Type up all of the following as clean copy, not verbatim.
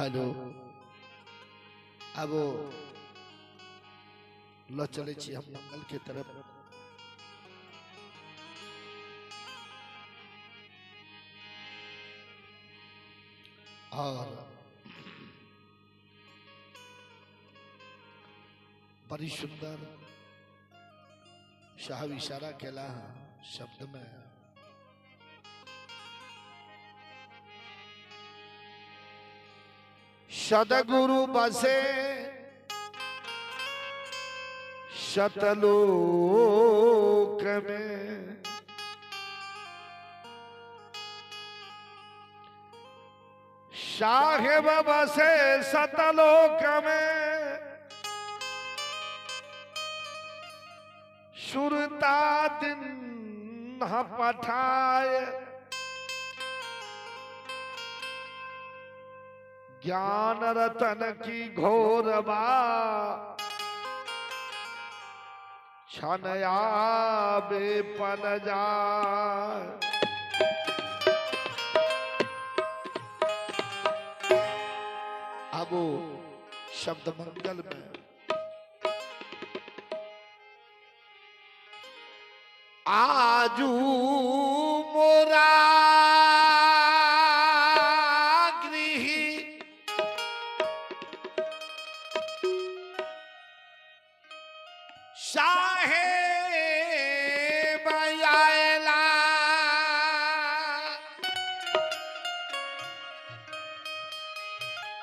Hello अब लो चले छी हम मंगल के तरफ। और बड़ी सुंदर शाह इशारा केला शब्द में सदगुरु बसे शतलोक में, साहेब बसे शतलोक में, सुरता दिन पठाए, ज्ञान रतन की घोर बा छनया बेपन जाए। अब शब्द मंगल में आजू मोरा साहेब आयला,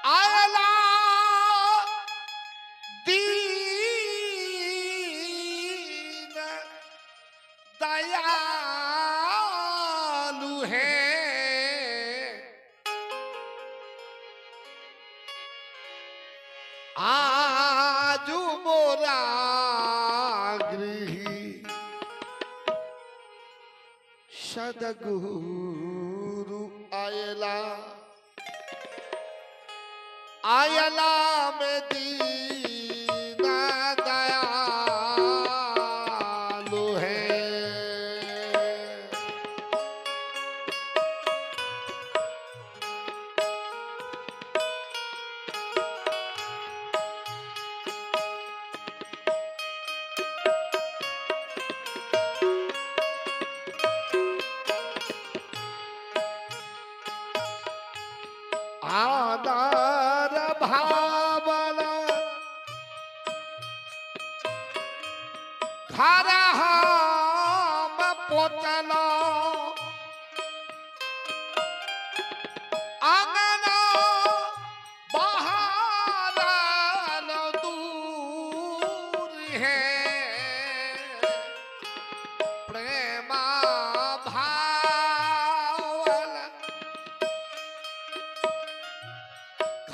आयला दीन दयालु है, आजू मोरा सदगुरु आयला, आयला में दीन दयालु है। आदर भावना घर हम पोतला, अंगना बाहर दूर है, प्रेमा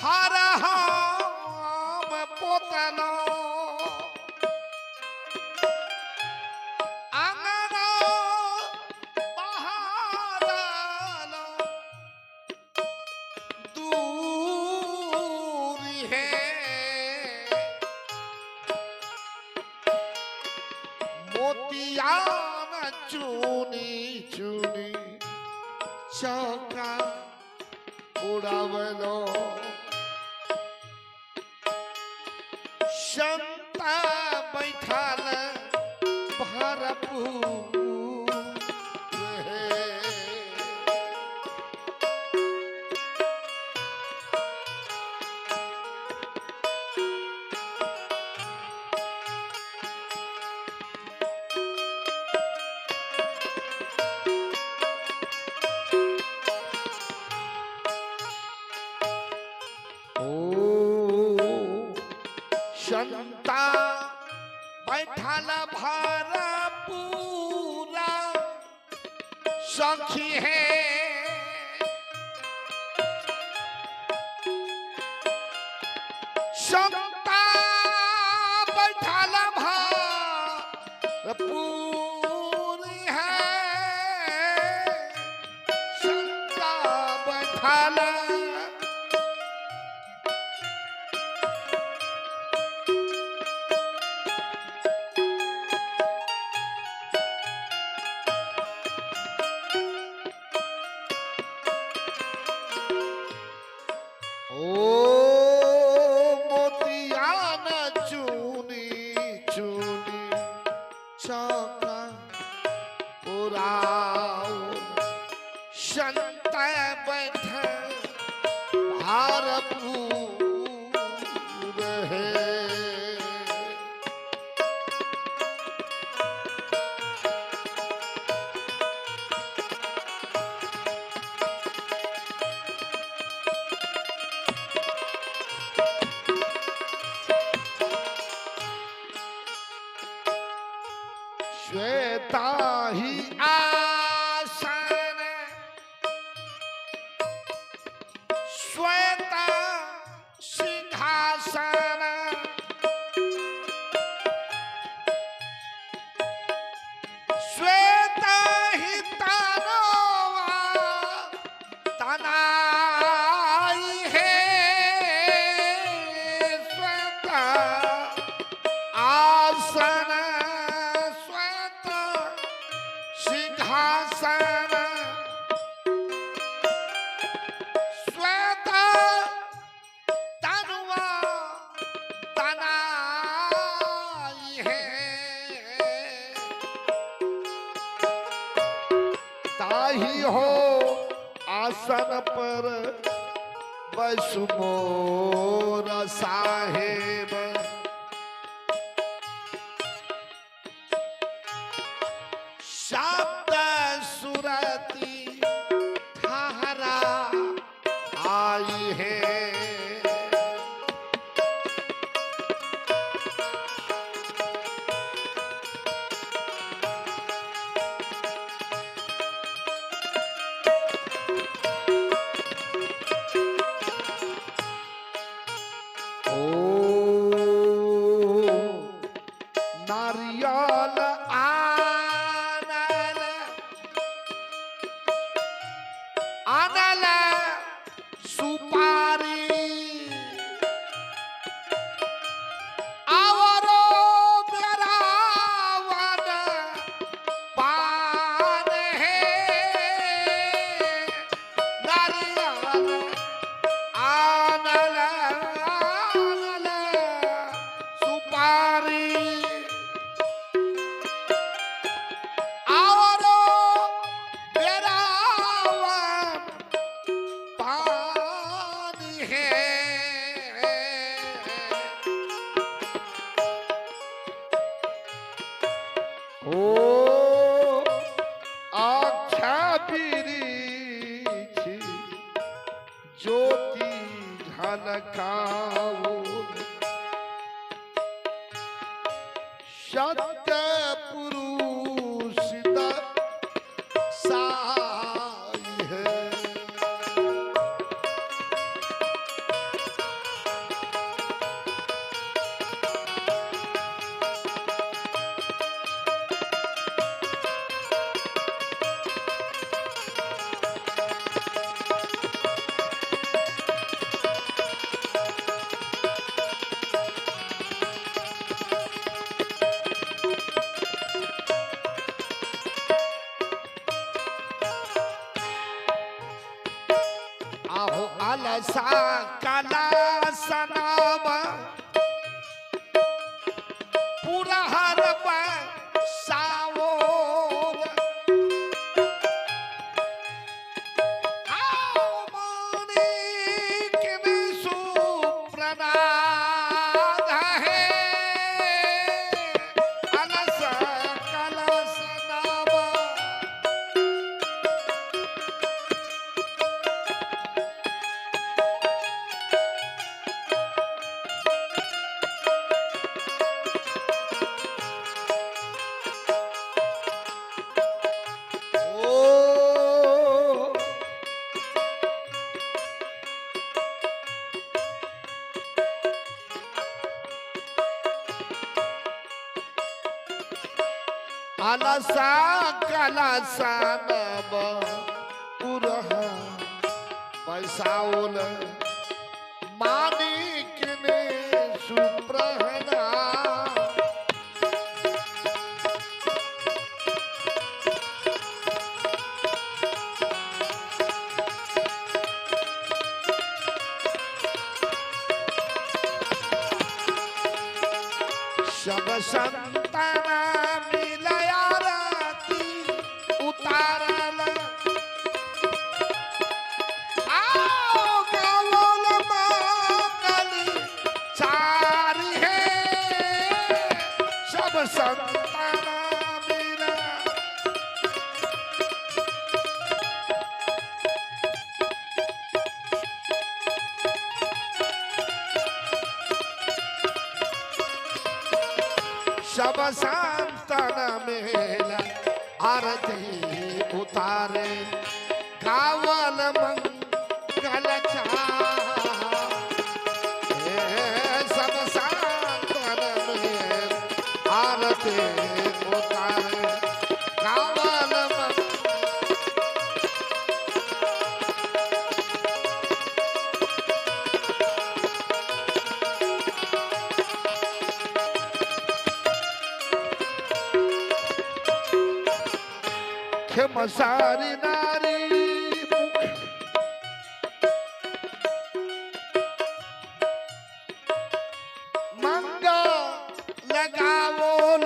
घर हम पोतला, अंगना बाहर दूर है, मोतियान चुनी चुनी चौका उड़ावलो, संत बैठल भरपूर है। संता बैठल भरपूरा सखी है, संता बैठल भरपूर है, संता बैठल ओ पुराओ संत बैठ भारपूर है। श्वेता ही आसन श्वेता सिंहासन श्वेता ही तनवा तनाई है। श्वेता आसन सिंहासन श्वेत तनुआ तनाई है। ताही हो आसन पर बसु मोर साहेब। शब्द सुरती ठहरा आई है। ओ नारियल आनल सुपारी आवरो बेरावन पान है। नारियल आनल सुपारी आवरो ओ आख्या बिरीछि ज्योति झलकाओ सत्य पुरुष साई है। आहो अलसा कला सनाम पुरहर सावो आओ मानिक विषु प्रनाद है। अलसा कला सनाम अलसा कलसा नब पुरह बैसाउल मानिक ने सुप्रहना। सब संतना मिलया राती उतारल आओ गावल मंगल चारी है सब संतान मेरा सब संतान मेला आरती उतारे गावल मंगल चारे सब संतान मेला आरती उतारे गावल खेमसारी नारी मंगा लगावोल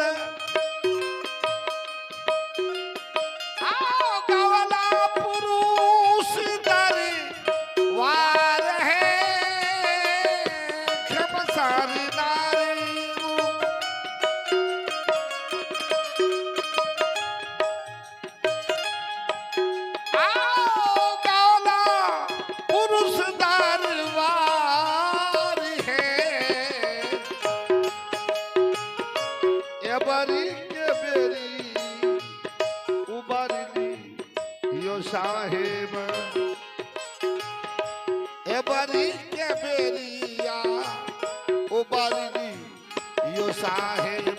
आओ गवला पुरुष दरी वार है खेमसारी नारी एबरी के बेरी उबरली यो साहेब एबरी के बेरिया उबरली यो साहेब